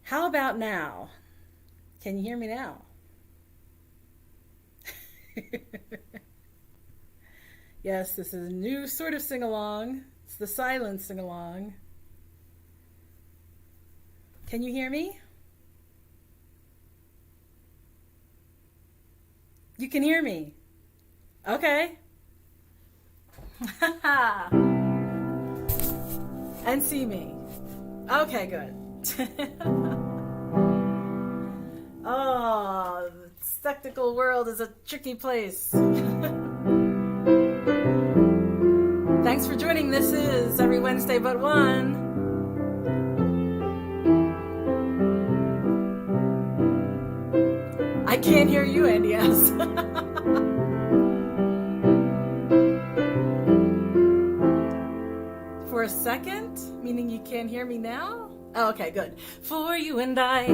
How about now? Can you hear me now? Yes, this is a new sort of sing-along. It's the silent sing-along. Can you hear me? You can hear me. Okay. And see me. Okay, good. Oh, the spectacle world is a tricky place. Thanks for joining. This is Every Wednesday But One. I can't hear you, Andy S. For a second? Meaning you can't hear me now? Oh, okay, good. For you and I,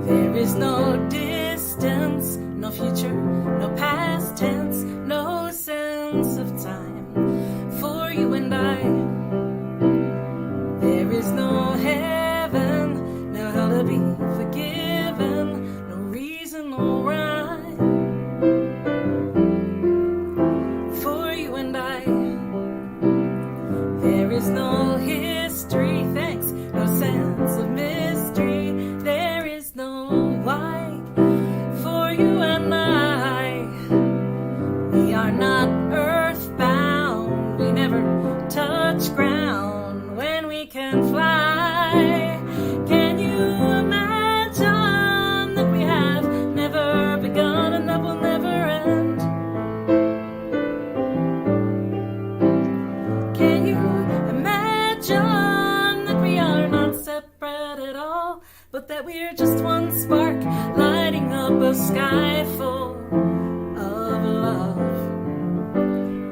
there is no distance, no future, no past tense, no sense of time. For you and I, there is no heaven, no hell to be forgiven, no reason, no rhyme. For you and I, there is no history, thanks, no sense of mystery, there is no why. For you and I, we are not earthbound, we never touch ground when we can fly. Can you imagine that we have never begun and that will never end? Can you imagine that we are not separate at all, but that we're just one spark lighting up a sky full of love?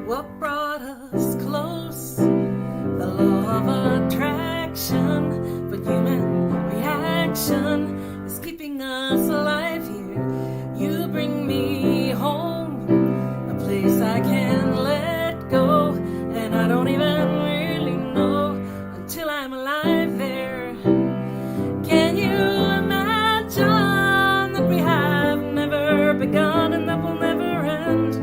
What brought us close? The law of attraction, but human reaction is keeping us alive here. You bring me home, a place I can let go, and I don't even really know until I'm alive there. Can you imagine that we have never begun and that will never end?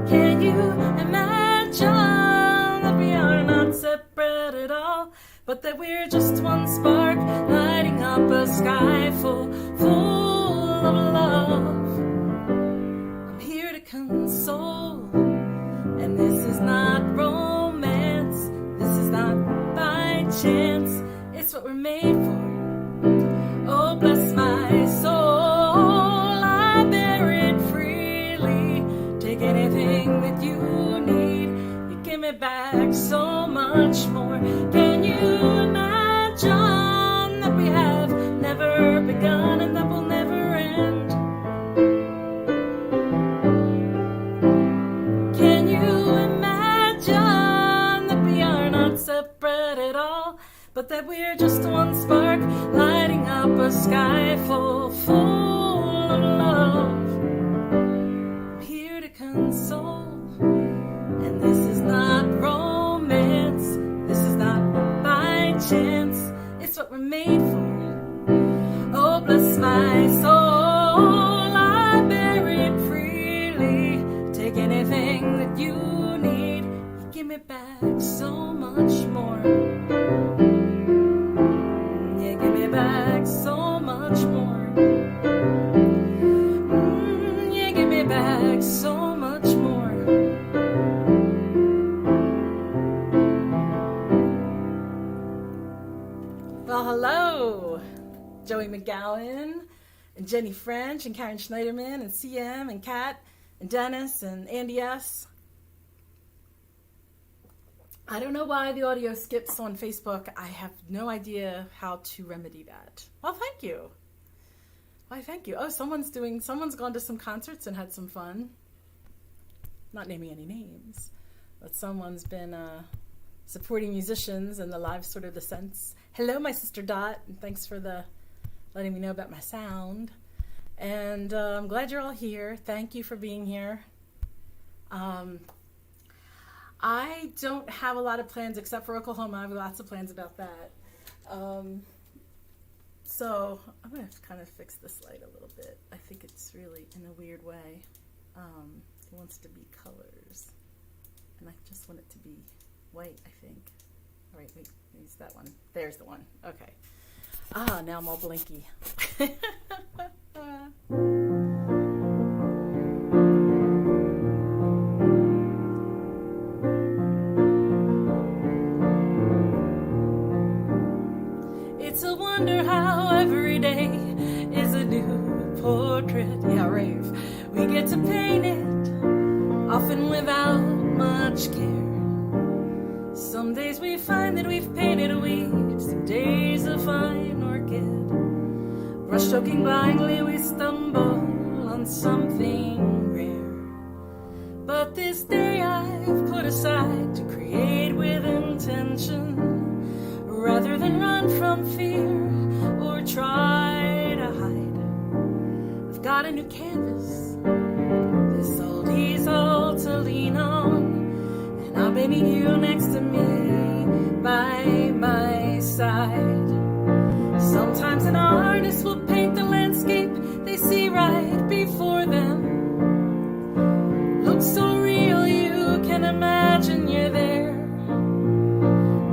Can you imagine that we are not separate at all, but that we're just one spark lighting up a sky full of love? I'm here to console, and this is not romance, this is not by chance, it's what we're made for. Oh, bless my soul, I bear it freely. Take anything that you need, you give me back so much more. Can you imagine that we have never begun and that will never end? Can you imagine that we are not separate at all, but that we're just one spark lighting up a sky full of love? I'm here to console, and this is not romance, this is not by chance, it's what we're made for. Oh, bless my soul, I bear it freely. Take anything that you need, you give me back so much more. You give me back so much more. You give me back so much more. Well, hello, Joey McGowan and Jenny French and Karen Schneiderman and CM and Kat and Dennis and Andy S. I don't know why the audio skips on Facebook. I have no idea how to remedy that. Well, thank you. Why, thank you. Oh, someone's gone to some concerts and had some fun. Not naming any names, but someone's been supporting musicians in the live sort of the sense. Hello, my sister Dot, and thanks for letting me know about my sound. And I'm glad you're all here. Thank you for being here. I don't have a lot of plans except for Oklahoma. I have lots of plans about that. So I'm going to kind of fix this light a little bit. I think it's really in a weird way. It wants to be colors. And I just want it to be white, I think. All right, wait, use that one. There's the one. Okay. Ah, now I'm all blinky. It's a wonder how every day is a new portrait. Yeah, rave. We get to paint it, often without much care. Some days we find that we've painted a weed, some days a fine orchid. Brush stroking blindly, we stumble on something rare. But this day I've put aside to create with intention, rather than run from fear or try to hide. I've got a new canvas, this old easel to lean on, and I'm painting you next to me by my side. Sometimes an artist will paint the landscape they see right before them. Looks so real you can imagine you're there.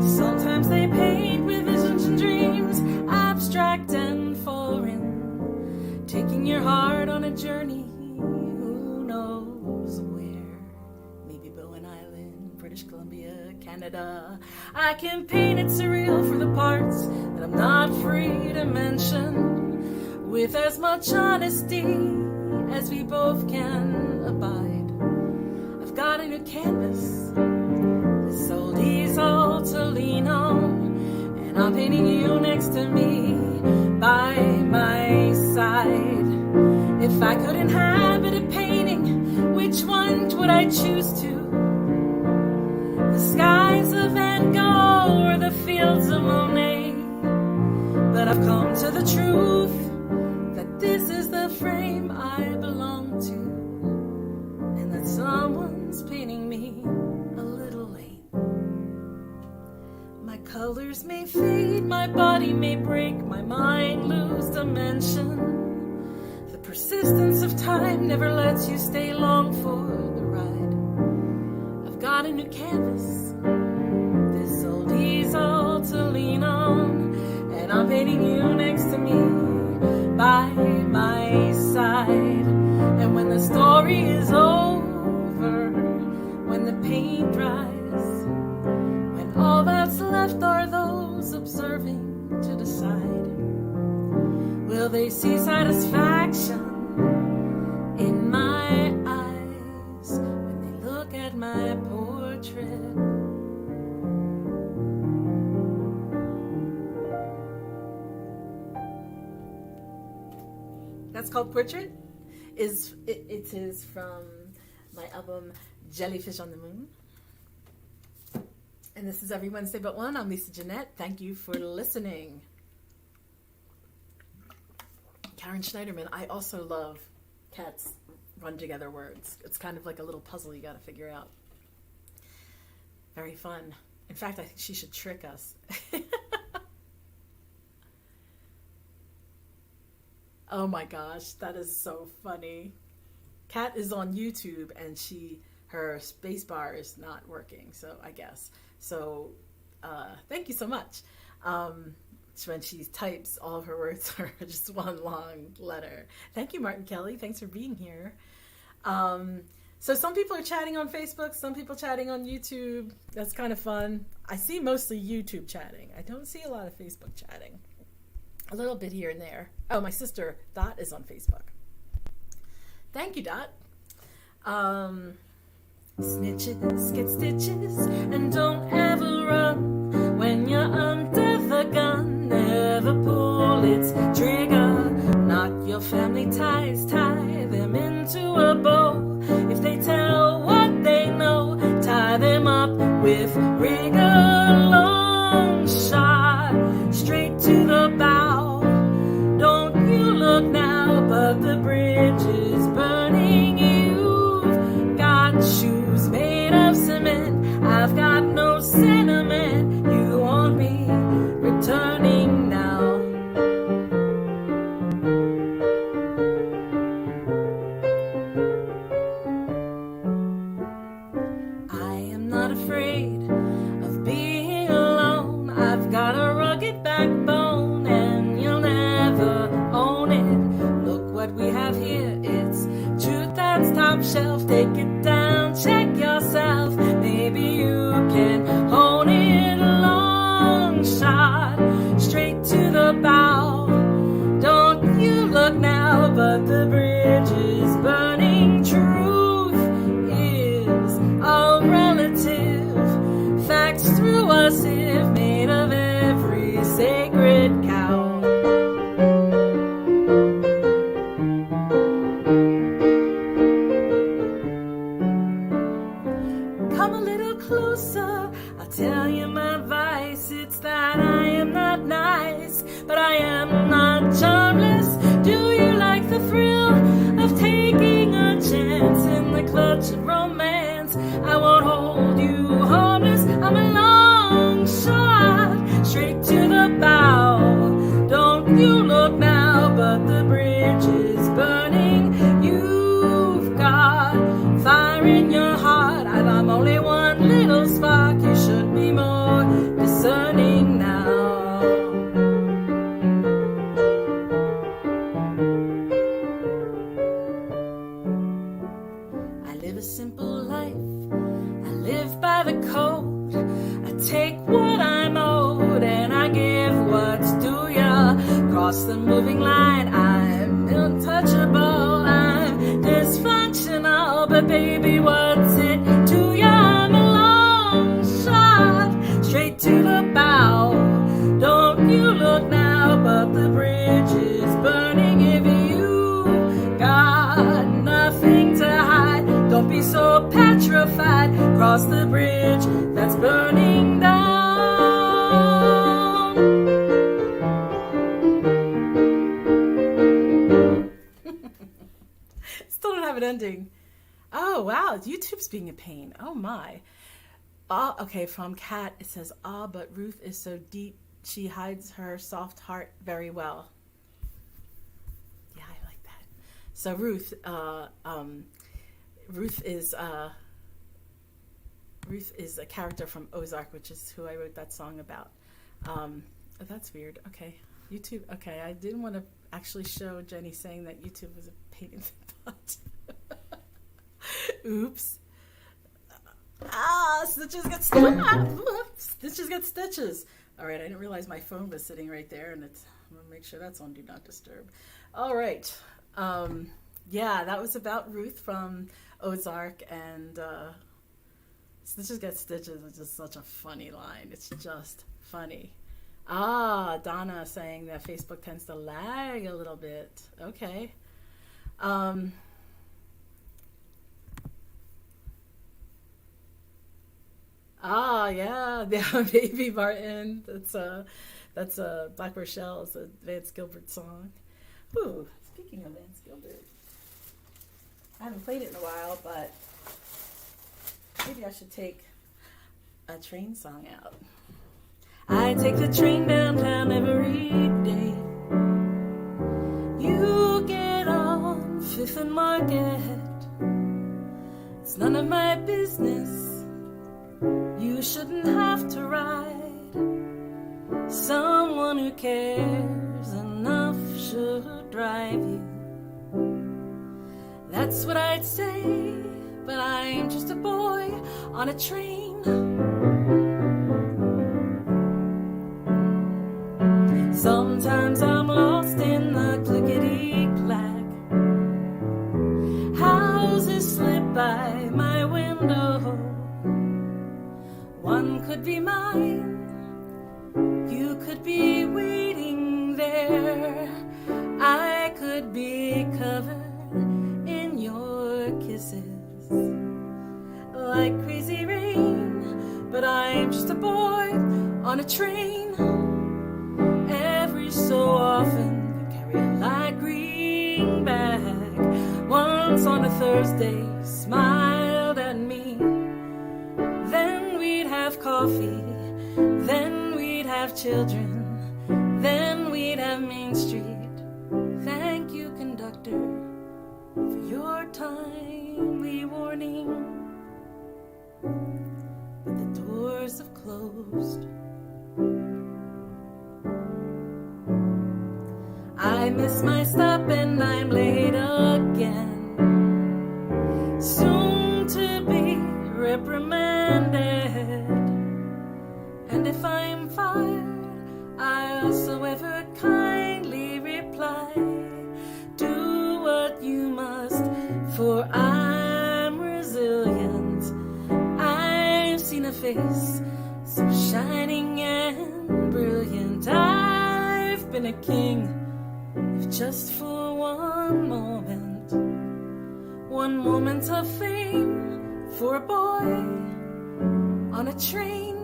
Sometimes they paint with visions and dreams, abstract and foreign, taking your heart on a journey, who knows where. Maybe Bowen Island, British Columbia, Canada. I can paint it surreal for the parts that I'm not free to mention, with as much honesty as we both can abide. I've got a new canvas, this old easel to lean on, and I'm painting you next to me by my side. If I could inhabit a painting, which one would I choose to? The skies of Van Gogh or the fields of Monet? But I've come to the truth that this is the frame I belong to, and that someone's painting me a little late. My colors may fade, my body may break, my mind lose dimension. The persistence of time never lets you stay long for the ride. I've got a new canvas, this old easel to lean on, and I'm painting you next to me by my side. And when the story is over, when the paint dries, when all that's left are those observing to decide, will they see satisfaction in my eyes when they look at my portrait? That's called Portrait. It is from my album Jellyfish on the Moon. And this is Every Wednesday But One. I'm Lisa Jeanette. Thank you for listening. Karen Schneiderman. I also love cats run together words. It's kind of like a little puzzle you got to figure out. Very fun. In fact, I think she should trick us. Oh my gosh, that is so funny. Kat is on YouTube and her space bar is not working, so I guess. So thank you so much. So when she types, all of her words are just one long letter. Thank you, Martin Kelly. Thanks for being here. So some people are chatting on Facebook, some people chatting on YouTube. That's kind of fun. I see mostly YouTube chatting. I don't see a lot of Facebook chatting. A little bit here and there. Oh, my sister Dot is on Facebook. Thank you, Dot. Snitches get stitches, and don't ever run when you're under the gun. Never pull its trigger. Not your family ties, tie them into a bow. If they tell what they know, tie them up with rigor. Long shot, straight to the bow. Don't you look now, but the bridge is burning. You've got shoes made of cement. bookshelf, take it down, check yourself. Maybe you can hold it a long shot, straight to the bow. Don't you look now, but the bridge is burning. Truth is all relative. Facts through a sieve made of every sacred cow. Come a little closer, I'll tell you my advice. It's that I am not nice, but I am not charmless. Do you like the thrill of taking a chance in the clutch of romance? I won't hold you harmless. I'm a long shot, straight to the bow. Don't you look now, but the bridge is burning. You've got fire in your heart. I'm only one little spark. You should be more discerning now. I live a simple life. I live by the code. I take what I'm owed and I give what's due ya. Cross the moving line. I'm untouchable. I'm dysfunctional, but baby, what's it to ya? I'm a long shot, straight to the bow. Don't you look now, but the bridge is burning. If you got nothing to hide, don't be so petrified. Cross the bridge that's burning down. Still don't have an ending. Oh, wow. YouTube's being a pain. Oh, my. Okay, from Kat, it says, but Ruth is so deep. She hides her soft heart very well. Yeah, I like that. So Ruth is a character from Ozark, which is who I wrote that song about. That's weird. Okay. YouTube. Okay, I didn't want to actually show Jenny saying that YouTube was a pain in the butt. Oops. Stitches get stitches get stitches. All right, I didn't realize my phone was sitting right there, and I'm gonna make sure that's on Do Not Disturb. All right. Yeah, that was about Ruth from Ozark, and stitches get stitches is just such a funny line. It's just funny. Donna saying that Facebook tends to lag a little bit. Okay. Yeah, Baby Martin. That's Black Rochelle's a Vance Gilbert song. Ooh, speaking of Vance Gilbert, I haven't played it in a while, but maybe I should take a train song out. I take the train downtown every day. You get on Fifth and Market. It's none of my business. You shouldn't have to ride. Someone who cares enough should drive you. That's what I'd say, but I'm just a boy on a train. Sometimes I'm lost in the clickety-clack. Houses slip by my window. One could be mine. You could be waiting there. I could be covered in your kisses like crazy rain. But I'm just a boy on a train. Every so often you carry a light green bag. Once on a Thursday you smiled at me. Then we'd have coffee. Then we'd have children. Then we'd have Main Street. Thank you, conductor, for your timely warning. But the doors have closed. I miss my stop and I'm late again. for I'm resilient. I've seen a face so shining and brilliant. I've been a king, if just for one moment of fame, for a boy on a train.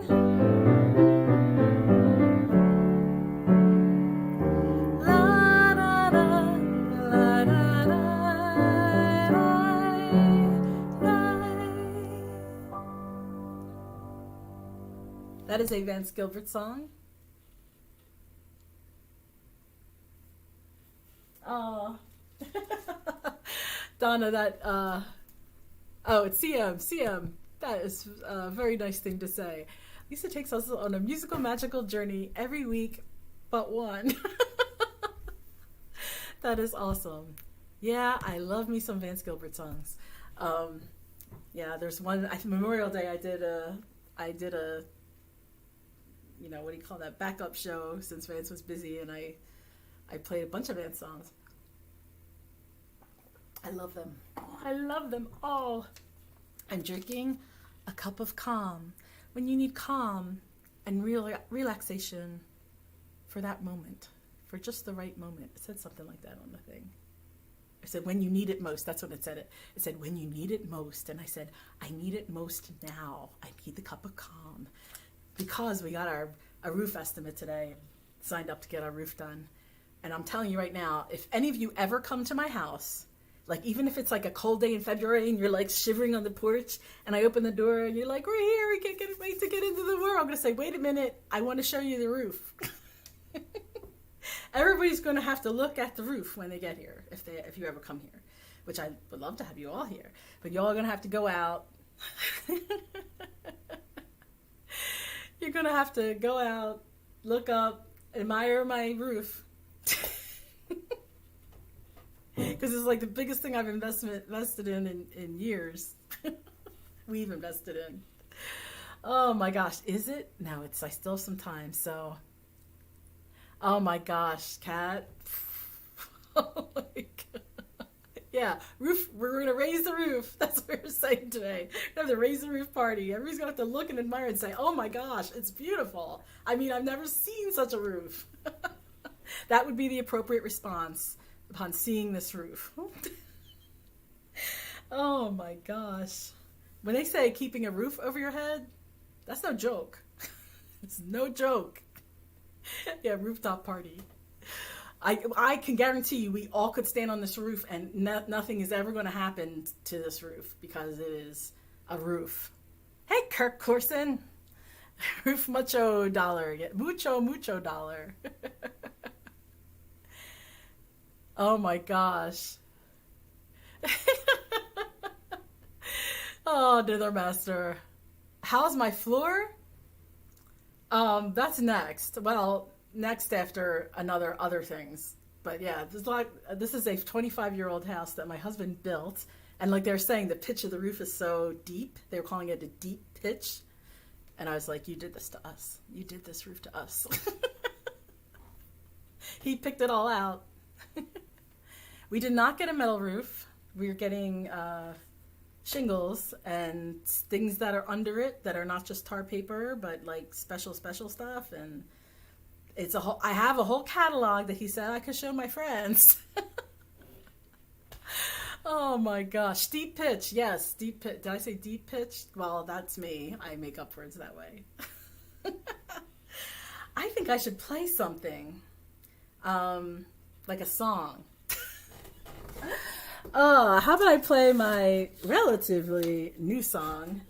That is a Vance Gilbert song. Oh, Donna, that, oh, it's CM. That is a very nice thing to say. Lisa takes us on a musical magical journey every week but one. That is awesome. Yeah, I love me some Vance Gilbert songs. Yeah, there's one, Memorial Day, I did a, you know, what do you call that, backup show since Vance was busy, and I played a bunch of Vance songs. I love them. Oh, I love them all. I'm drinking a cup of calm. When you need calm and relaxation for that moment, for just the right moment. It said something like that on the thing. I said, when you need it most. That's what it said. It said, when you need it most. And I said, I need it most now. I need the cup of calm. Because we got our roof estimate today, signed up to get our roof done. And I'm telling you right now, if any of you ever come to my house, like even if it's like a cold day in February and you're like shivering on the porch and I open the door and you're like, we're here, we can't wait to get into the world. I'm going to say, wait a minute, I want to show you the roof. Everybody's going to have to look at the roof when they get here, if you ever come here, which I would love to have you all here. But you all are going to have to go out. You're going to have to go out, look up, admire my roof. Because it's like the biggest thing I've invested in years. We've invested in. Oh my gosh, is it? No, I still have some time, so. Oh my gosh, Kat. Oh my God. Yeah, roof, we're going to raise the roof. That's what we're saying today. We're going to have to raise the roof party. Everybody's going to have to look and admire and say, oh my gosh, it's beautiful. I mean, I've never seen such a roof. That would be the appropriate response upon seeing this roof. Oh my gosh. When they say keeping a roof over your head, that's no joke. It's no joke. Yeah, rooftop party. I can guarantee you we all could stand on this roof and nothing is ever going to happen to this roof because it is a roof. Hey, Kirk Corson. Roof mucho dollar. Mucho dollar. Oh my gosh. Oh, Dither Master. How's my floor? That's next. Well, next after other things. But yeah, this is a 25-year-old house that my husband built. And like they're saying, the pitch of the roof is so deep. They were calling it a deep pitch. And I was like, you did this to us. You did this roof to us. He picked it all out. We did not get a metal roof. We're getting shingles and things that are under it that are not just tar paper, but like special stuff. And it's I have a whole catalog that he said I could show my friends. Oh my gosh. Steep pitch. Yes, steep pitch. Did I say deep pitch? Well, that's me. I make up words that way. I think I should play something. Like a song. How about I play my relatively new song?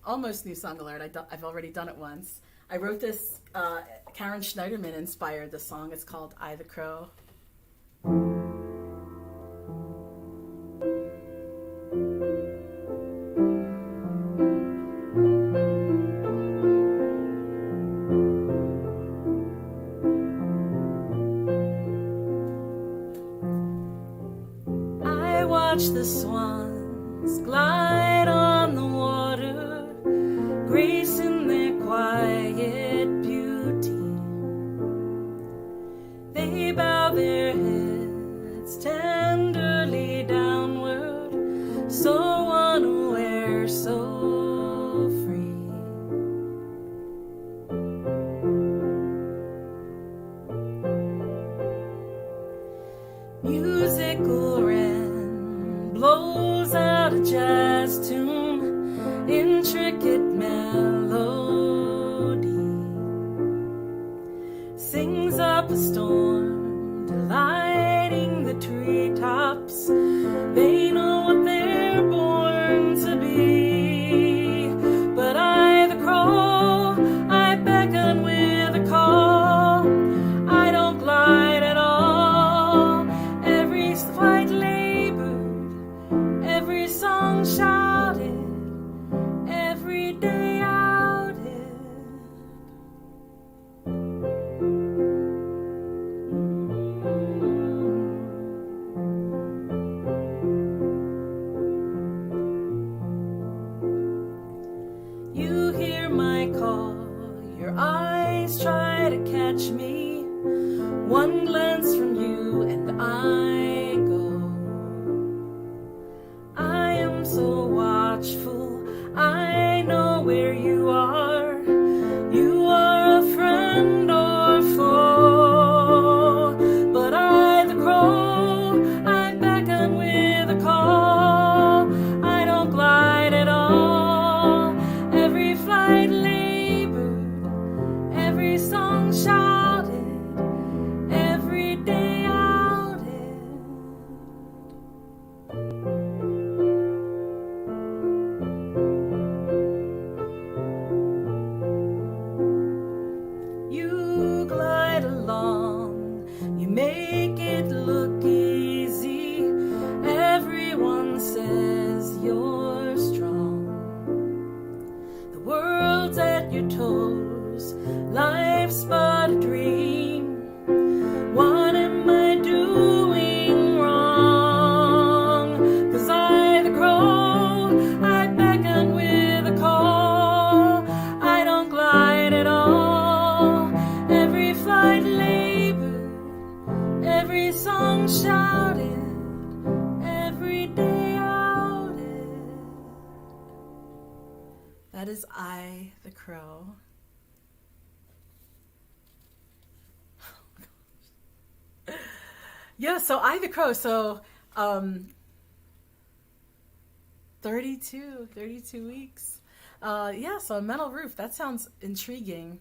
Almost new song alert. I've already done it once. I wrote this, Karen Schneiderman inspired the song. It's called I the Crow. Watch the swans glide on the water, gracing their quiet beauty. They bow their heads tenderly downward musical wren blows out a jazz tune, intricate melody, sings up a storm, delighting the treetops. They know what they're born to be. But I, the crow, I beckon with a call. I don't glide at all. Every flight labored, every song shouted, every day outed. You hear my call, your eyes try to catch me. One glance from you and I go. I am so watchful, I know where you are. You are a friend or foe. But I, the crow, I beckon with a call. I don't glide at all. Every flight labored, every song shouted, every day outed. You glide along, you make it look easy. Everyone says you're strong. The world's at your toes, life's but a dream. What am I doing wrong? 'Cause I, the crow, I beckon with a call. I don't glide at all. Every flight labored, every song shouted, every day outed. That is I, the crow. Yeah, so I, the crow. So 32 weeks. Yeah, so a metal roof. That sounds intriguing.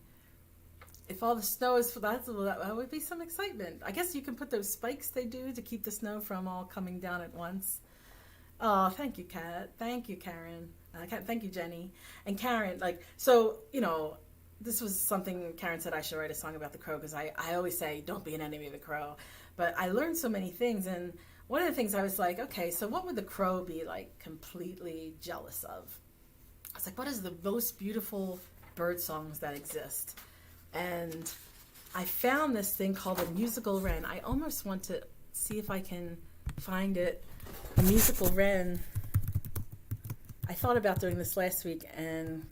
If all the snow is, that would be some excitement. I guess you can put those spikes they do to keep the snow from all coming down at once. Oh, thank you, Kat. Thank you, Karen. Thank you, Jenny. And Karen, so, this was something Karen said I should write a song about the crow, because I always say, don't be an enemy of the crow. But I learned so many things, and one of the things I was like, okay, so what would the crow be, completely jealous of? I was like, what is the most beautiful bird songs that exist? And I found this thing called a musical wren. I almost want to see if I can find it. A musical wren. I thought about doing this last week, and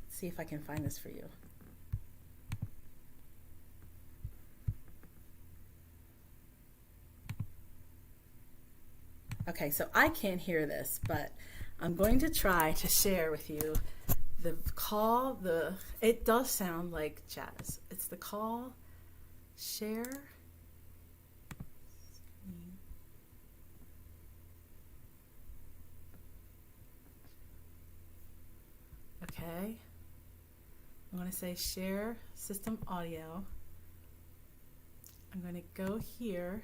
see if I can find this for you. Okay, so I can't hear this, but I'm going to try to share with you the call. It does sound like jazz. It's the call, share. Okay, I'm going to say share system audio. I'm going to go here.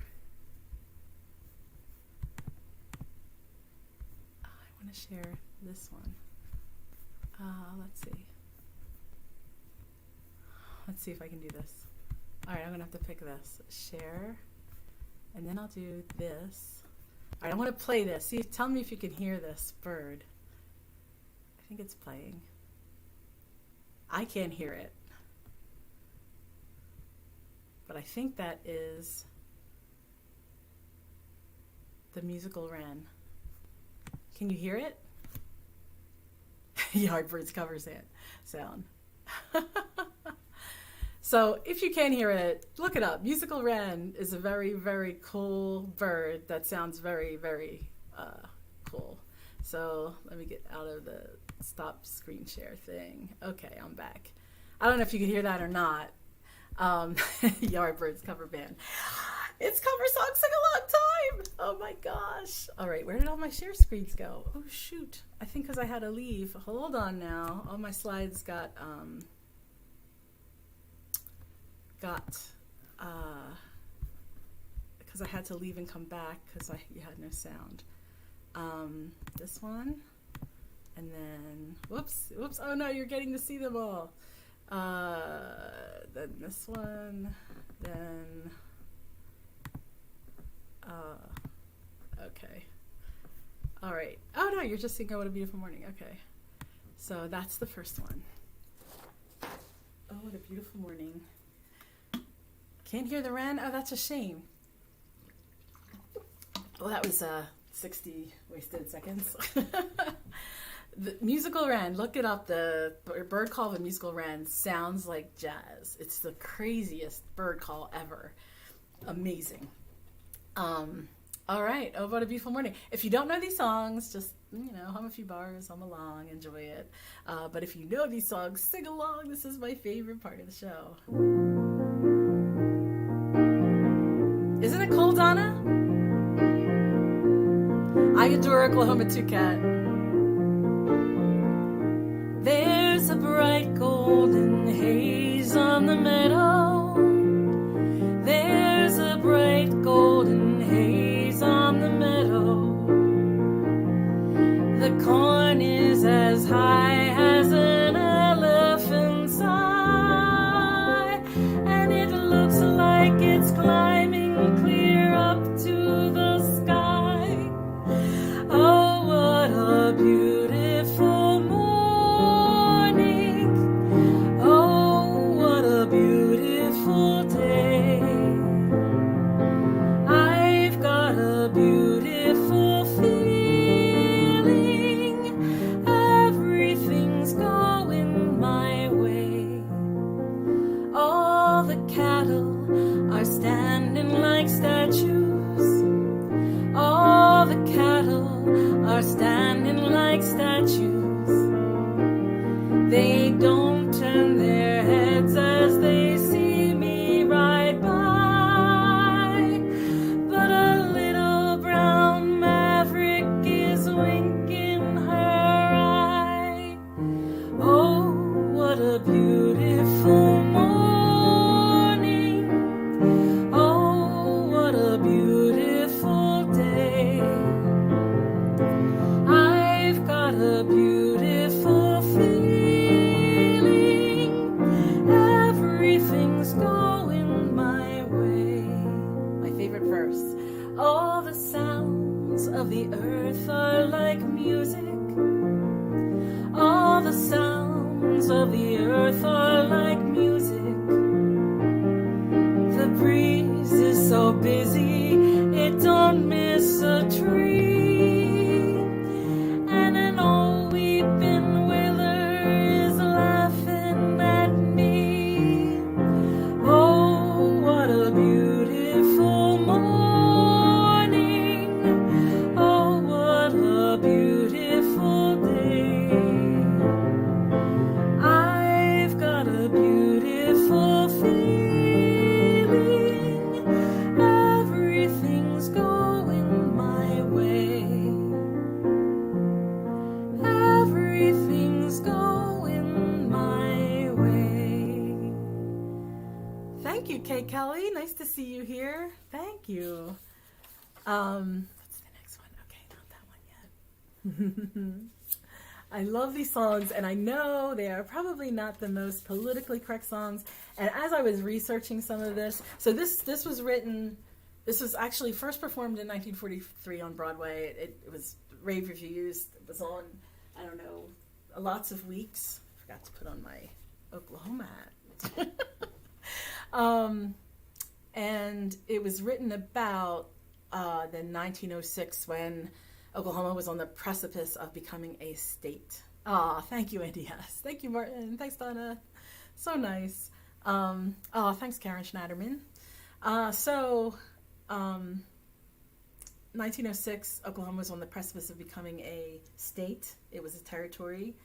I want to share this one. Let's see if I can do this. All right, I'm going to have to pick this. Share, and then I'll do this. All right, I want to play this. See, tell me if you can hear this bird. I think it's playing. I can't hear it, but I think that is the musical wren. Can you hear it? Yardbirds cover sound. So if you can't hear it, look it up. Musical wren is a very, very cool bird that sounds very, very cool. So let me get out of the stop screen share thing. Okay, I'm back. I don't know if you can hear that or not. Yardbirds cover band. It's cover song sing along time. Oh my gosh. All right, where did all my share screens go? Oh shoot. I think because I had to leave. Hold on now. All my slides got because I had to leave and come back because you had no sound. This one, and then whoops. Oh no, you're getting to see them all. Then this one, then okay. All right. Oh no, you're just seeing "Oh What a Beautiful Morning." Okay, so that's the first one. Oh, what a beautiful morning. Can't hear the wren. Oh, that's a shame. Well, that was 60 wasted seconds. The musical wren, look it up. The bird call of a musical wren sounds like jazz. It's the craziest bird call ever. Amazing. All right. Oh, what a beautiful morning. If you don't know these songs, just, hum a few bars, hum along, enjoy it. But if you know these songs, sing along. This is my favorite part of the show. Isn't it cold, Donna? I adore Oklahoma too, Cat. There's a bright golden haze on the meadow. There's a bright golden haze on the meadow. The corn is as high as an elephant's eye, and it looks like it's climbing clear up to the sky. Oh, what a beautiful morning. Oh, what a beautiful day. I've got a beautiful feeling. Everything's going my way. All the cattle are standing like statues. All the cattle are standing like statues. They don't turn their heads as they see me ride by. But a little brown maverick is winking her eye. Oh, what a beautiful morning. Oh, what a beautiful day. I've got a beautiful feeling. Everything's going my way. My favorite verse. All the sounds of the earth are like music. All the sounds of the earth are like music. The breeze is so busy, it don't miss a tree. And an old weeping willow is laughing at me. Oh, what a beautiful morning. Oh, what a beautiful day. I've got a beautiful feeling. Everything's going my way. Everything's going my way. Thank you, Kate Kelly. Nice to see you here. Thank you. What's the next one? Okay, not that one yet. I love these songs, and I know they are probably not the most politically correct songs. And as I was researching some of this, so this was written, this was actually first performed in 1943 on Broadway. It was rave reviews. It was on, I don't know, lots of weeks. I forgot to put on my Oklahoma hat. And it was written about the 1906 when Oklahoma was on the precipice of becoming a state. Thank you, Andy. Yes. Thank you, Martin. Thanks, Donna. So nice. Thanks, Karen Schneiderman. 1906, Oklahoma was on the precipice of becoming a state. It was a territory.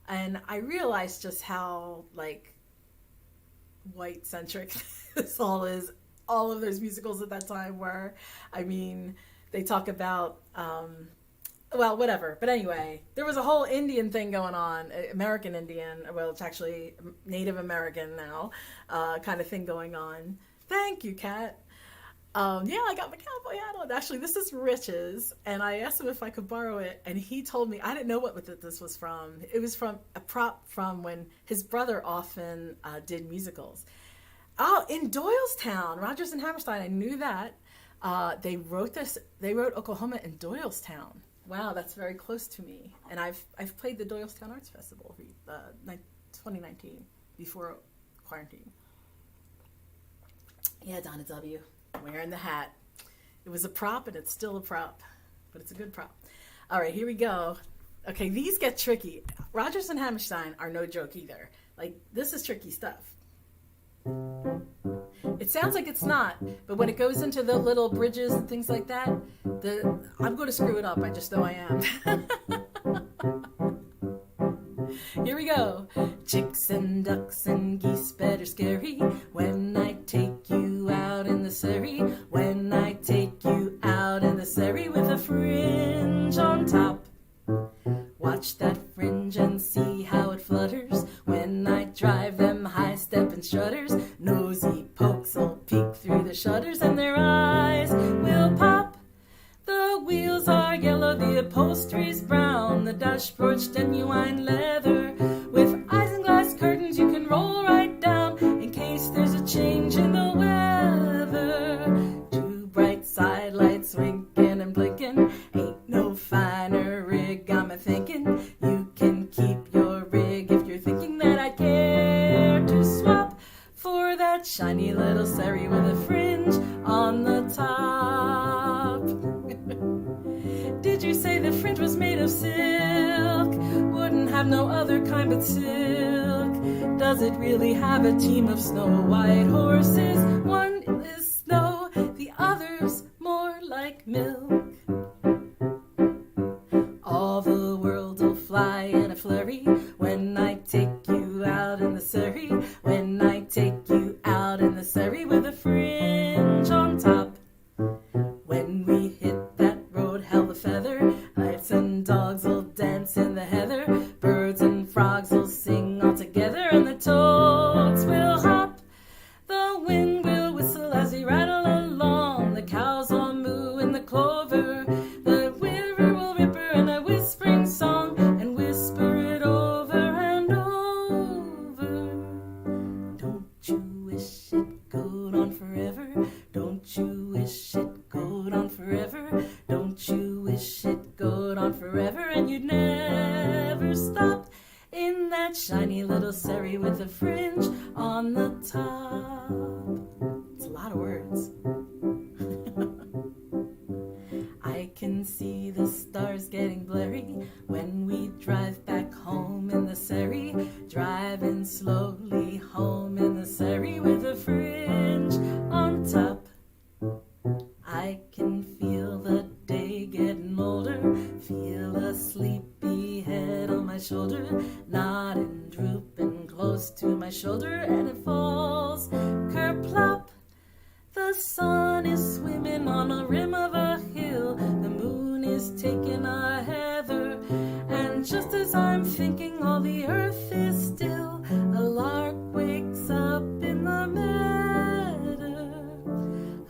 And I realized just how, white centric this all is. All of those musicals at that time were. I mean, they talk about, well, whatever. But anyway, there was a whole Indian thing going on, American Indian, well, it's actually Native American now, kind of thing going on. Thank you, Kat. Yeah, I got my cowboy hat on. Actually, this is Rich's, and I asked him if I could borrow it, and he told me, I didn't know what this was from. It was from a prop from when his brother often did musicals. Oh, in Doylestown, Rodgers and Hammerstein, I knew that. They wrote Oklahoma in Doylestown. Wow, that's very close to me. And I've played the Doylestown Arts Festival 2019, before quarantine. Yeah, Donna W. Wearing the hat. It was a prop, and it's still a prop, but it's a good prop. All right, here we go. Okay, these get tricky. Rodgers and Hammerstein are no joke either. Like, this is tricky stuff. It sounds like it's not, but when it goes into the little bridges and things like that, I'm going to screw it up. I just know I am. Here we go. Chicks and ducks and geese better scary when I take you out in the Surrey. When I take you out in the Surrey with a fringe on top. Watch that fringe and see how it flutters when I drive them high-stepping strutters. Nosy pokes will peek through the shutters and their eyes will pop. The wheels are yellow, the upholstery's brown, the dashboard's genuine leather. With isinglass curtains you can roll right down in case there's a change in the weather. Two bright side lights winking and blinking, ain't no finer rig, I'm a-thinking. You can keep your rig if you're thinking that I'd care to swap for that shiny little Surrey with a fringe on the top. Did you say the fringe was made of silk? Wouldn't have no other kind but silk. Does it really have a team of snow white horses? One is snow, the other's more like milk. All the world will fly in a flurry when I take you out in the Surrey. When I take you out in the Surrey with a fringe on top. When we hit that road, hell the feather, lights and dogs will dance in the heather, birds and frogs will sing all together, and the toads will hop. The wind will whistle as we rattle along, the cows will moo in the clover, the river will ripper in a whispering song and whisper it over and over. Don't you wish it goed on forever? Don't you wish it goed on forever? Don't you wish it goed on forever? And you'd never stop in that shiny little Surrey with a fringe on the top. It's a lot of words. I can see the stars getting blurry when we drive back home in the Surrey, driving slowly home in the Surrey with a fringe on top. I can feel the day getting older, feel a sleepy head on my shoulder, nodding, drooping close to my shoulder, and it falls kerplop. The sun is swimming on a rim of a hill, the moon is taking a heather, and just as I'm thinking all the earth is still, a lark wakes up in the meadow.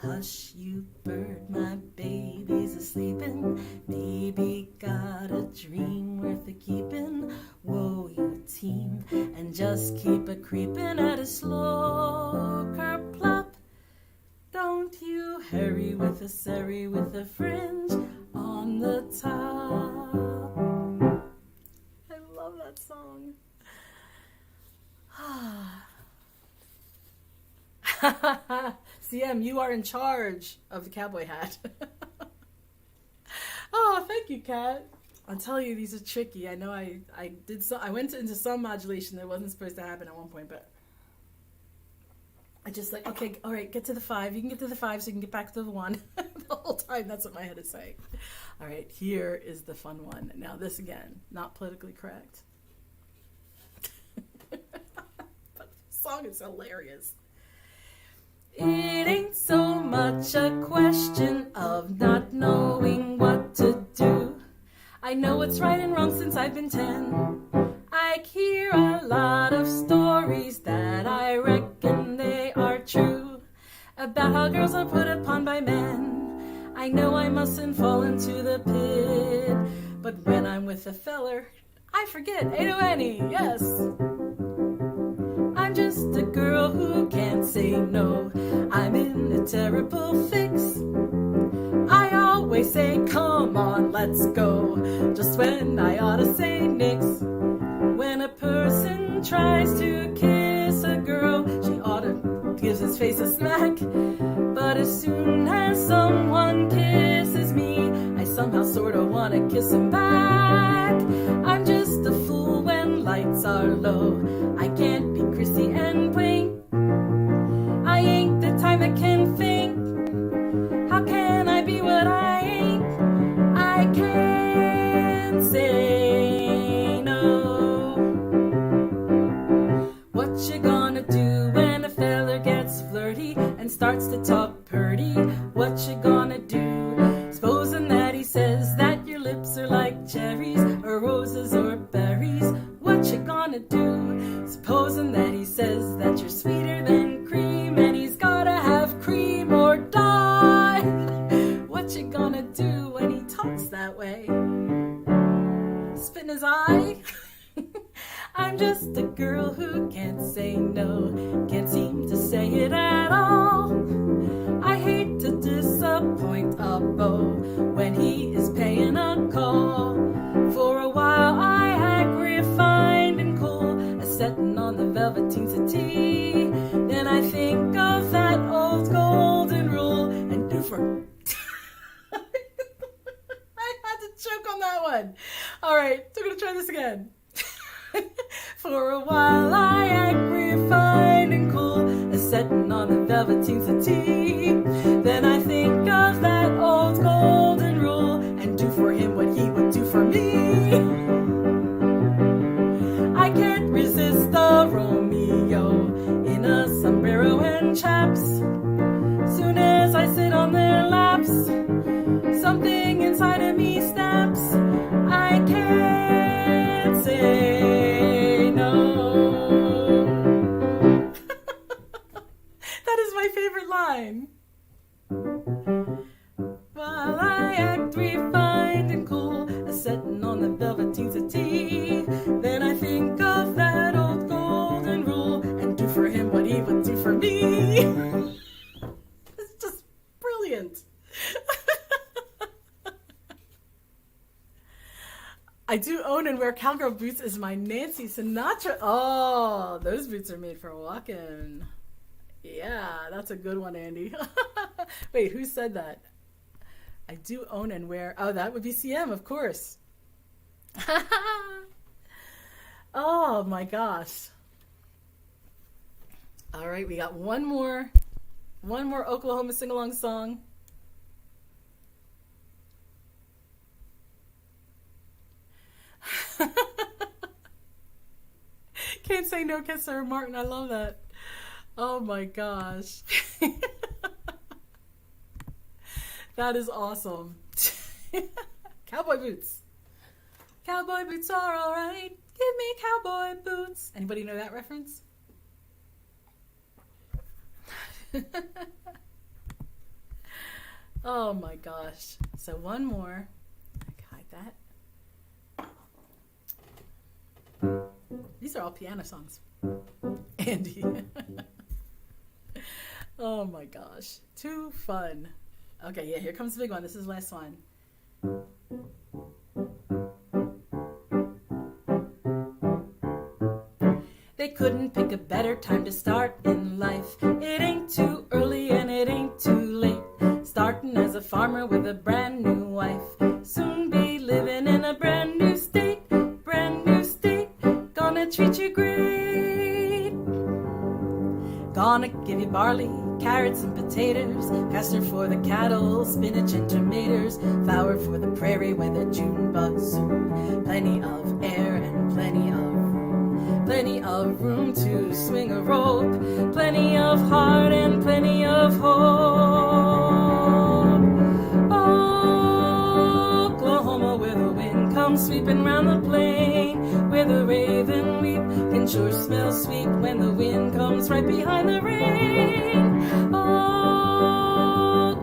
Hush, you bird, my baby's a-sleepin', baby got a dream worth a keepin'. Whoa, you team, and just keep a-creepin' at a slow kerplop. Don't you hurry with a Surrey with a fringe on the top. I love that song. CM, you are in charge of the cowboy hat. Oh, thank you, Kat. I'll tell you, these are tricky. I know I went into some modulation that wasn't supposed to happen at one point, but I just like, okay, all right, get to the 5. You can get to the 5 so you can get back to the 1. The whole time, that's what my head is saying. All right, here is the fun one. Now this again, not politically correct. But for song is hilarious. It ain't so much a question of not knowing what to do. I know what's right and wrong since I've been 10. I hear a lot of stories that I reckon they are true, about how girls are put upon by men. I know I mustn't fall into the pit, but when I'm with a feller, I forget, ain't no any, yes. I'm just a girl who can't say no. I'm in a terrible fix. I always say, come on, let's go, just when I ought to say nix. When a person tries to kiss a girl, she ought to give his face a smack. But as soon as someone kisses me, I somehow sorta wanna kiss him back. I'm just a fool when lights are low. I can't be Chrissy and Queen. I ain't the type that can think. How can I be what I ain't? I can't say no. What you gonna do when a feller gets flirty and starts to talk purty? What you gonna do? Supposing that he says that your lips are like cherries or roses or berries. What you gonna do? Supposing that he says that you're sweeter than cream and he's gotta have cream or die. What you gonna do when he talks that way? Spit in his eye? I'm just a girl who can't say no, can't seem to say it at all. I hate to disappoint a beau when he is paying a call. For a while I act refined and cool, as setting on the velveteen settee. Then I think of that old golden rule and do for... I had to choke on that one. All right, so I'm gonna try this again. For a while I act refined and cool, as setting on the velveteen settee. Then I think of that old golden rule and do for him what he would do for me. I can't resist the Romeo in a sombrero and chaps. Soon as I sit on their laps, something inside of me snaps. I can't say no. That is my favorite line. While I act refined and cool, setting on the velveteen settee, then I think of that old golden rule and do for him what he would do for me. It's just brilliant. I do own and wear cowgirl boots as my Nancy Sinatra. Oh, those boots are made for walking. Yeah, that's a good one, Andy. Wait, who said that? I do own and wear... Oh, that would be CM, of course. Oh, my gosh. All right, we got one more Oklahoma sing-along song. Can't say no, kiss Sarah Martin. I love that. Oh my gosh. That is awesome. Cowboy boots. Cowboy boots are all right. Give me cowboy boots. Anybody know that reference? Oh my gosh. So one more. Hide that. These are all piano songs. Andy. Oh my gosh. Too fun. Okay, yeah, here comes the big one. This is the last one. They couldn't pick a better time to start in life. It ain't too early and it ain't too late. Starting as a farmer with a brand new wife. Soon be living in a brand new state. Brand new state. Gonna treat you great. Gonna give you barley, carrots and potatoes, pasture for the cattle, spinach and tomatoes, flour for the prairie where the June bugs zoom. Plenty of air and plenty of room. plenty of room to swing a rope, plenty of heart and plenty of hope. Oklahoma, where the wind comes sweeping round the plain, where the raven weep can sure smell sweet when the wind comes right behind the rain.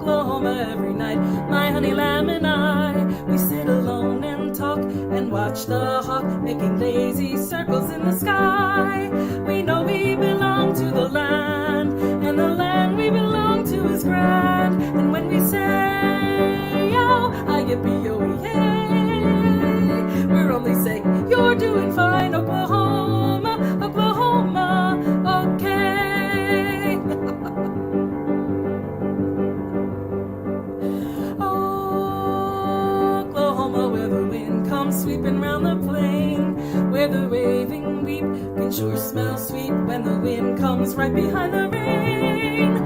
Oklahoma, every night my honey lamb and I, we sit alone and talk and watch the hawk making lazy circles in the sky. We know we belong to the land, and the land we belong to is grand. And when we say, yo, I yippee yo yay, we're only saying you're doing fine, Oklahoma, Oklahoma, okay. Oklahoma, where the wind comes sweeping round the plain, where the raving weep can sure smell sweet when the wind comes right behind the rain.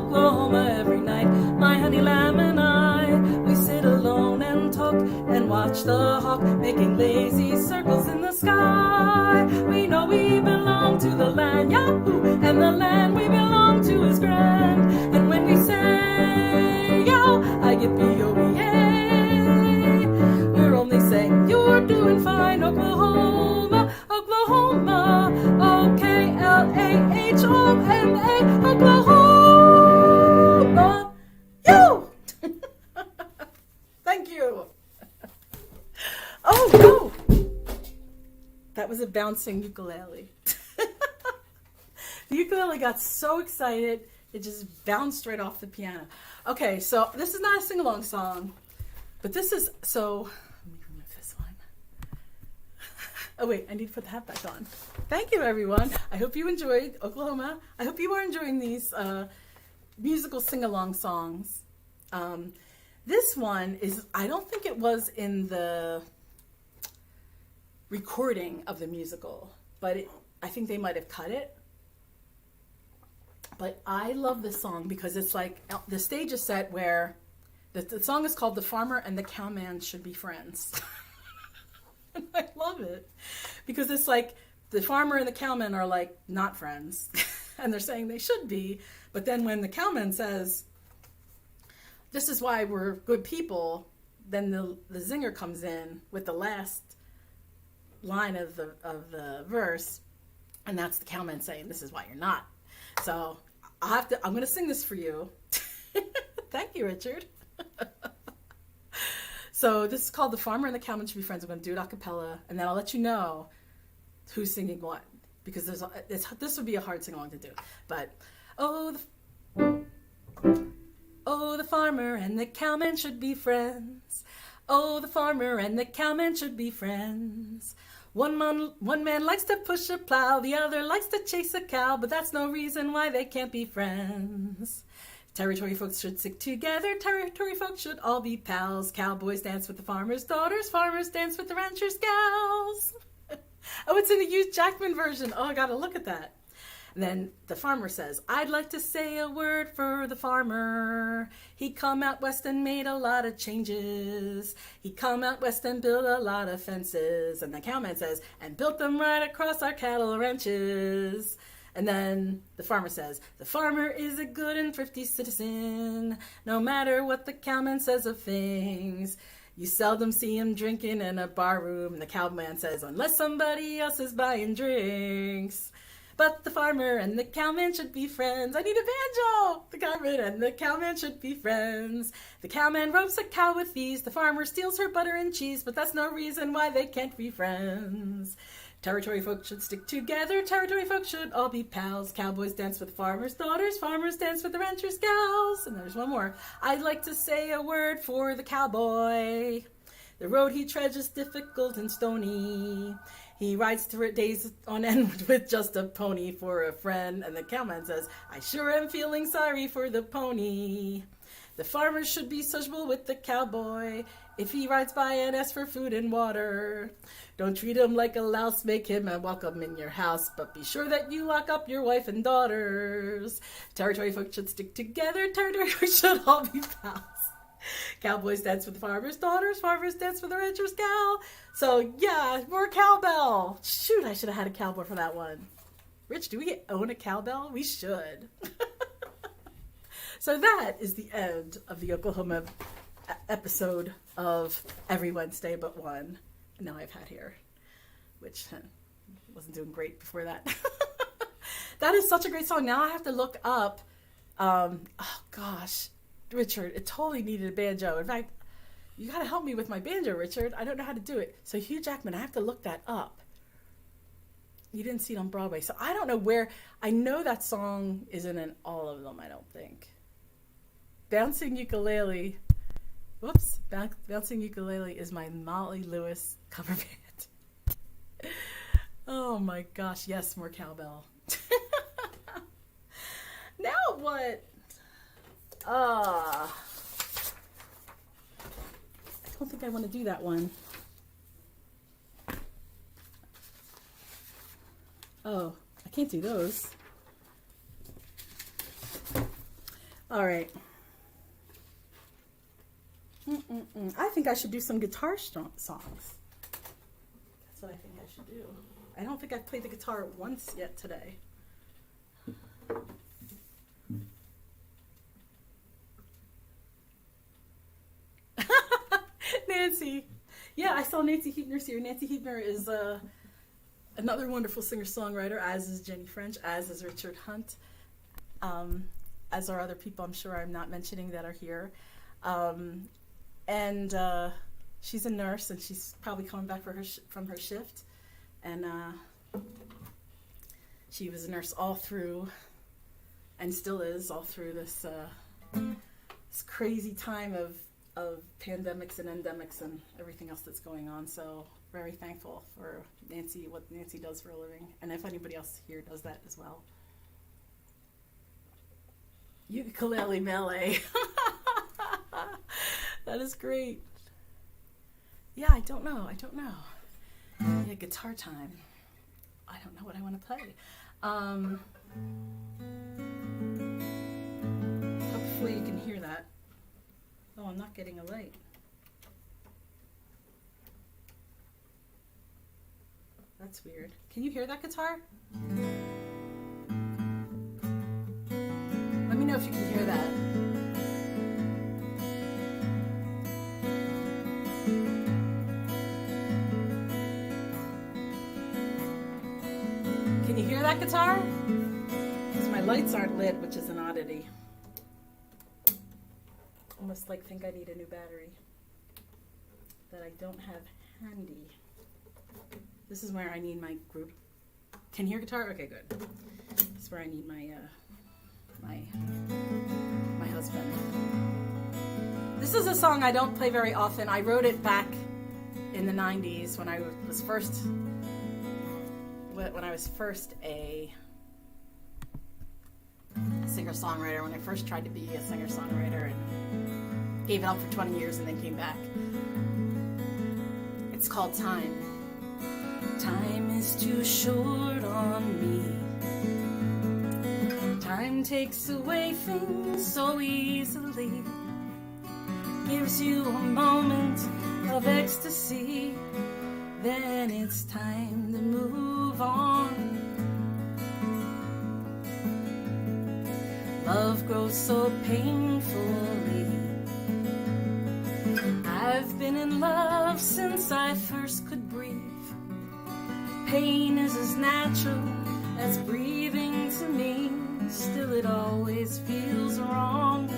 Oklahoma, every night my honey lamb and I, we sit alone and talk and watch the hawk making lazy circles in the sky. We know we belong to the land, yahoo, and the land we belong to is grand. And when we say, yo, I yippee yo yay, we're only saying you're doing fine, Oklahoma, Oklahoma, Oklahoma, Oklahoma, yo. Thank you. Oh no, that was a bouncing ukulele. The ukulele got so excited it just bounced right off the piano. Okay, so this is not a sing-along song, but this is, so let me remove this one. Oh wait, I need to put the hat back on. Thank you, everyone. I hope you enjoyed Oklahoma. I hope you are enjoying these musical sing-along songs. This one is, I don't think it was in the recording of the musical, but I think they might have cut it. But I love this song because it's like the stage is set where the song is called "The Farmer and the Cowman Should Be Friends." And I love it because it's like the farmer and the cowman are like not friends, and they're saying they should be. But then when the cowman says, "This is why we're good people," then the zinger comes in with the last line of the verse, and that's the cowman saying, "This is why you're not." So I'm going to sing this for you. Thank you, Richard. So this is called "The Farmer and the Cowman Should Be Friends." I'm going to do it a cappella, and then I'll let you know who's singing what, because this would be a hard sing-along to do. But, oh, the farmer and the cowman should be friends. Oh, the farmer and the cowman should be friends. One man likes to push a plow, the other likes to chase a cow, but that's no reason why they can't be friends. Territory folks should stick together, territory folks should all be pals. Cowboys dance with the farmers' daughters, farmers dance with the ranchers' gals. Oh, it's in the Hugh Jackman version. Oh, I gotta look at that. And then the farmer says, "I'd like to say a word for the farmer. He come out west and made a lot of changes. He come out west and built a lot of fences." And the cowman says, "And built them right across our cattle ranches." And then the farmer says, "The farmer is a good and thrifty citizen, no matter what the cowman says of things. You seldom see him drinking in a bar room." And the cowman says, "Unless somebody else is buying drinks. But the farmer and the cowman should be friends." I need a banjo! The farmer and the cowman should be friends. The cowman ropes a cow with ease. The farmer steals her butter and cheese, but that's no reason why they can't be friends. Territory folks should stick together. Territory folks should all be pals. Cowboys dance with farmers' daughters. Farmers dance with the ranchers' gals. And there's one more. "I'd like to say a word for the cowboy. The road he treads is difficult and stony. He rides through it days on end with just a pony for a friend." And the cowman says, "I sure am feeling sorry for the pony. The farmer should be sociable with the cowboy. If he rides by and asks for food and water, don't treat him like a louse, make him and welcome in your house. But be sure that you lock up your wife and daughters. Territory folks should stick together. Territory folks should all be pals." Cowboys dance with the farmer's daughters, farmers dance with the rancher's gal. So yeah, more cowbell. Shoot, I should have had a cowboy for that one. Rich, do we own a cowbell? We should. So that is the end of the Oklahoma episode of Every Wednesday But One. Now I've had here, which wasn't doing great before that. That is such a great song. Now I have to look up. Oh gosh, Richard, it totally needed a banjo. In fact, you got to help me with my banjo, Richard. I don't know how to do it. So Hugh Jackman, I have to look that up. You didn't see it on Broadway, so I don't know where. I know that song isn't in all of them, I don't think. Bouncing Ukulele. Whoops. Bouncing Ukulele is my Molly Lewis cover band. Oh my gosh, yes, more cowbell. Now what? I don't think I want to do that one. Oh, I can't do those. All right. I think I should do some guitar songs. That's what I think I should do. I don't think I've played the guitar once yet today. Nancy. Yeah, I saw Nancy Huebner's here. Nancy Huebner is another wonderful singer-songwriter, as is Jenny French, as is Richard Hunt, as are other people I'm sure I'm not mentioning that are here. And she's a nurse, and she's probably coming back from her shift. And she was a nurse all through, and still is all through this crazy time of pandemics and endemics and everything else that's going on. So very thankful for Nancy, what Nancy does for a living, and if anybody else here does that as well. Ukulele melee. That is great. Yeah, I don't know. Yeah, guitar time. I don't know what I want to play. Hopefully you can hear that. Oh, I'm not getting a light. That's weird. Can you hear that guitar? Let me know if you can hear that. Can you hear that guitar? Because my lights aren't lit, which is an oddity. Almost like think I need a new battery that I don't have handy. This is where I need my group. Can you hear guitar? Okay, good. This is where I need my my husband. This is a song I don't play very often. I wrote it back in the 90s when I was first a singer-songwriter, when I first tried to be a singer-songwriter and gave it up for 20 years and then came back. It's called Time. Time is too short on me. Time takes away things so easily. Gives you a moment of ecstasy. Then it's time to move on. Love grows so painfully. I've been in love since I first could breathe. Pain is as natural as breathing to me. Still it always feels wrong.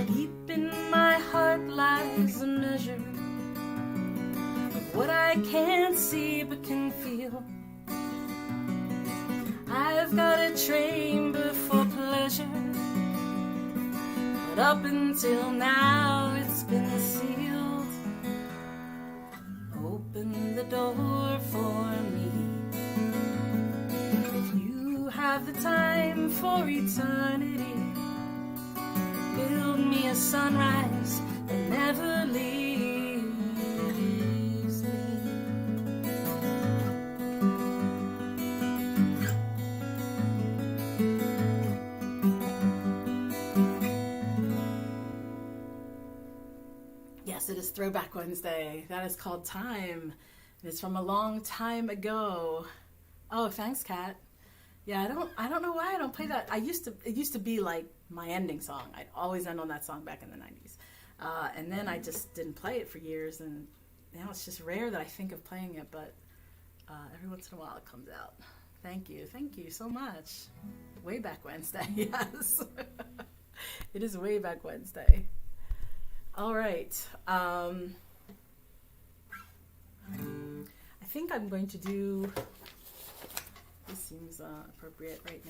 Deep in my heart lies a measure of what I can't see but can feel. I've got a chamber for pleasure, but up until now it's been sealed. Open the door for me. If you have the time for eternity, build me a sunrise that never leaves me. Throwback Wednesday. That is called Time. It's from a long time ago. Oh, thanks, Kat. Yeah, I don't know why I don't play that. It used to be like my ending song. I'd always end on that song back in the 90s. And then I just didn't play it for years, and now it's just rare that I think of playing it, but every once in a while it comes out. Thank you so much. Way Back Wednesday, yes. It is Way Back Wednesday. All right. I think I'm going to do, this seems appropriate right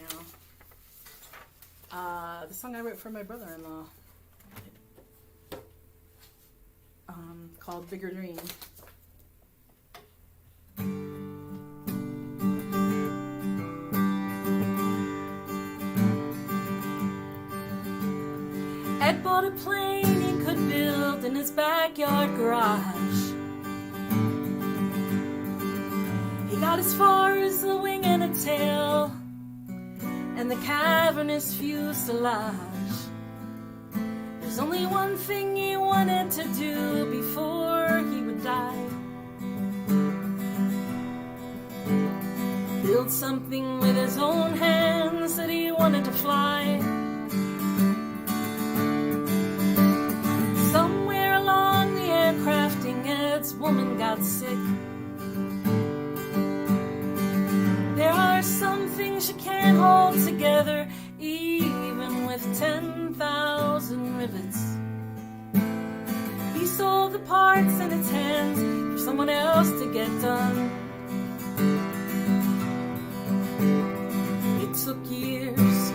now, the song I wrote for my brother-in-law, called Bigger Dream. Ed bought a plane he could build in his backyard garage. He got as far as the wing and a tail and the cavernous fuselage. There's only one thing he wanted to do before he would die. Build something with his own hands that he wanted to fly. Somewhere along the aircrafting Ed's woman got sick. There are some things you can't hold together, even with 10,000 rivets. He sold the parts in its hands for someone else to get done. It took years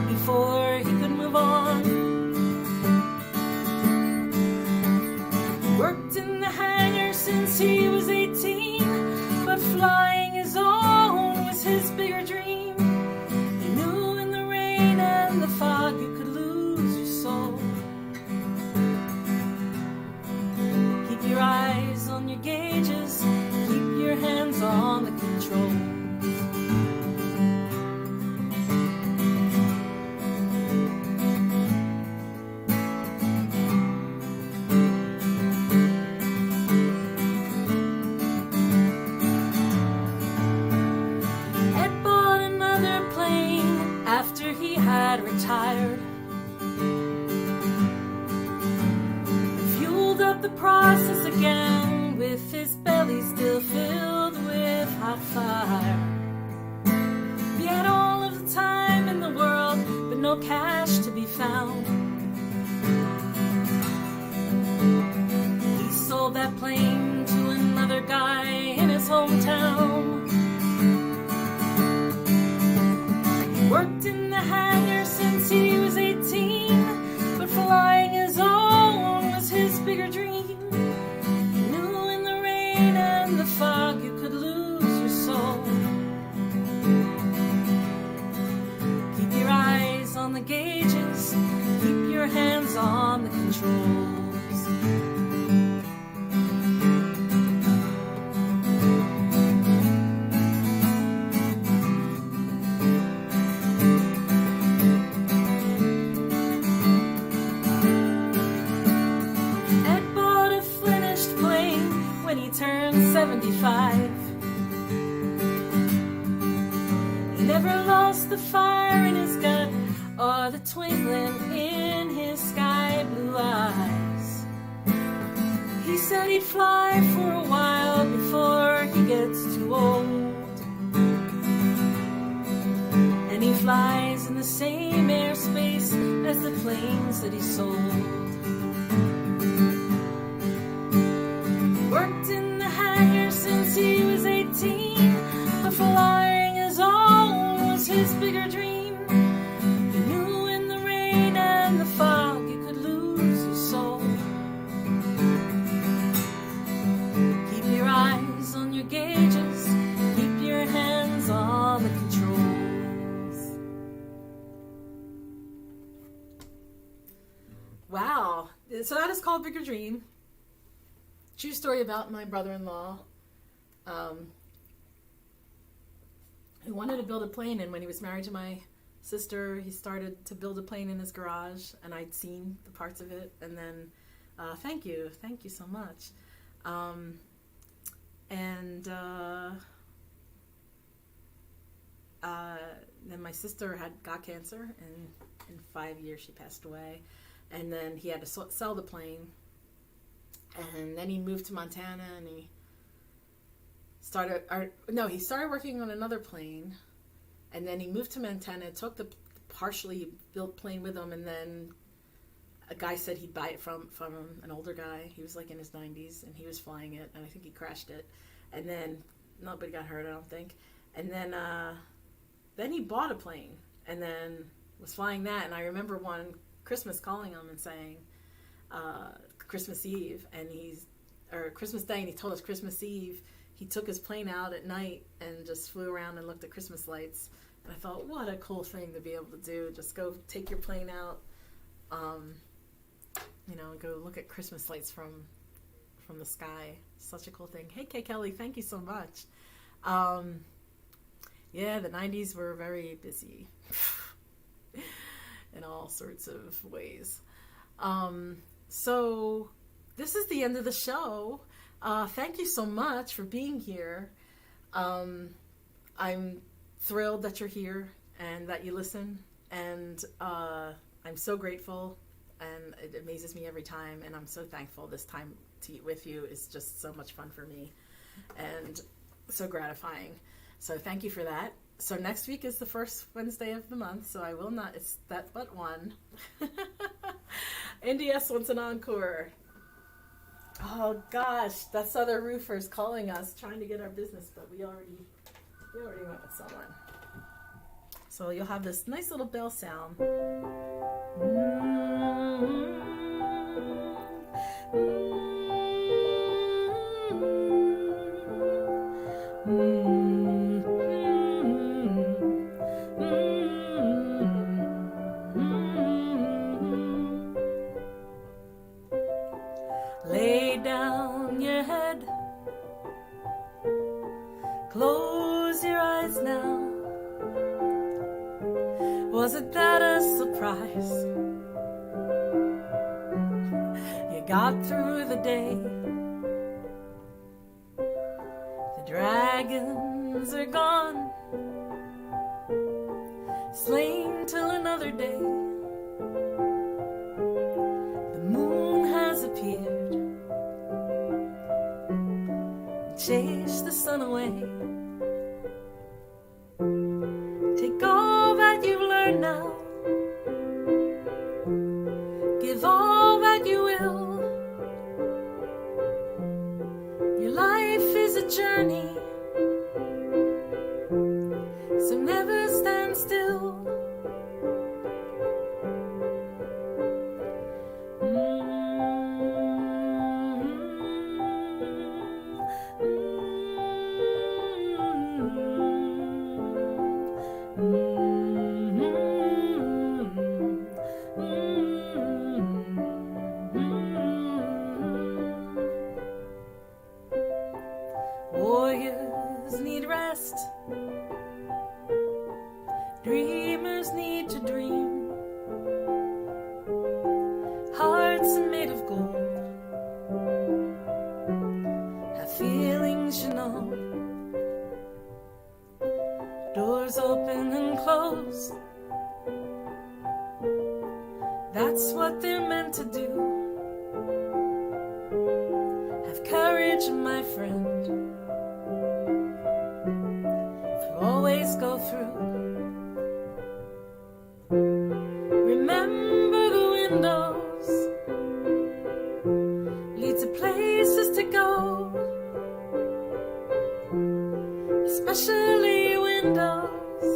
before he could move on. He worked in the hangar since he was 18, but flying his own was his bigger dream. He knew in the rain and the fog you could lose your soul. Keep your eyes on your gauges, keep your hands on the controls. Retired. Fueled up the process again with his belly still filled with hot fire. He had all of the time in the world, but no cash to be found. He sold that plane to another guy in his hometown. He worked in the hangar since he was 18, but flying his own was his bigger dream. He knew in the rain and the fog you could lose your soul. Keep your eyes on the gauges, keep your hands on the controls. Turned 75. He never lost the fire in his gut or the twinkling in his sky blue eyes. He said he'd fly for a while before he gets too old. And he flies in the same airspace as the planes that he sold. Worked in the hangar since he was 18, but flying his own was his bigger dream. He knew in the rain and the fog you could lose your soul. Keep your eyes on your gauges, keep your hands on the controls. Wow, so that is called Bigger Dream. True story about my brother-in-law who wanted to build a plane, and when he was married to my sister, he started to build a plane in his garage, and I'd seen the parts of it, and then Thank you. Thank you so much. And then my sister got cancer, and in 5 years she passed away. And then he had to sell the plane. And then he moved to Montana, and he started working on another plane. And then he moved to Montana, took the partially built plane with him, and then a guy said he'd buy it from an older guy. He was like in his 90s, and he was flying it, and I think he crashed it. And then nobody got hurt, I don't think. And then he bought a plane, and then was flying that. And I remember one Christmas calling him and saying, Christmas Eve, or Christmas Day, and he told us Christmas Eve he took his plane out at night and just flew around and looked at Christmas lights. And I thought, what a cool thing to be able to do. Just go take your plane out, go look at Christmas lights from the sky. Such a cool thing. Hey, Kay Kelly, thank you so much. Yeah, the 90s were very busy in all sorts of ways. So this is the end of the show. Thank you so much for being here. I'm thrilled that you're here and that you listen, and I'm so grateful, and it amazes me every time, and I'm so thankful this time to eat with you is just so much fun for me and so gratifying. So thank you for that. So next week is the first Wednesday of the month, so I will not, it's that but one. NDS wants an encore. Oh gosh, that's other roofers calling us, trying to get our business, but we already went with someone. So you'll have this nice little bell sound. Lay down your head, close your eyes now. Wasn't that a surprise? You got through the day. The dragons are gone, slain till another day. The moon has appeared, chased the sun away. Take all that you've learned now, give all that you will. Your life is a journey, so never stand still. Warriors need rest, dreamers need to dream. Hearts are made of gold, have feelings, you know. Doors open and close, that's what they're meant to do. Have courage, my friend, always go through. Remember the windows lead to places to go, especially windows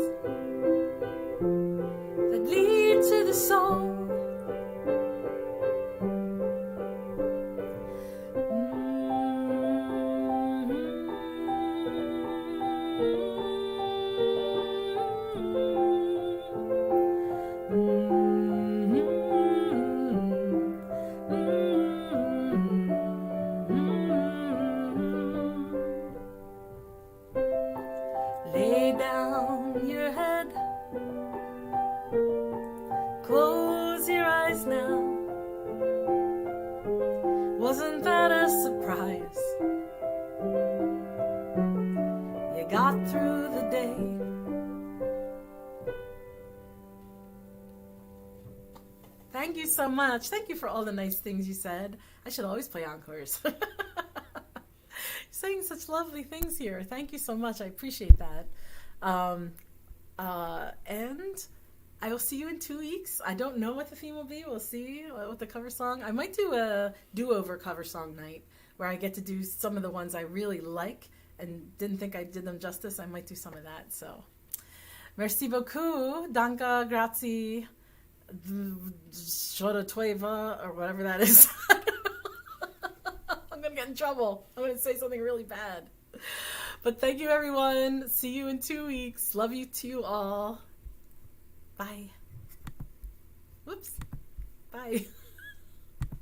that lead to the soul. Lay down your head, close your eyes now. Thank you so much. Thank you for all the nice things you said. I should always play encores. Saying such lovely things here. Thank you so much. I appreciate that. And I will see you in 2 weeks. I don't know what the theme will be. We'll see what the cover song. I might do a do-over cover song night where I get to do some of the ones I really like and didn't think I did them justice. I might do some of that. So, merci beaucoup. Danke, grazie, Shora Tueva, or whatever that is. I'm going to get in trouble. I'm going to say something really bad. But thank you, everyone. See you in 2 weeks. Love you to you all. Bye. Whoops. Bye.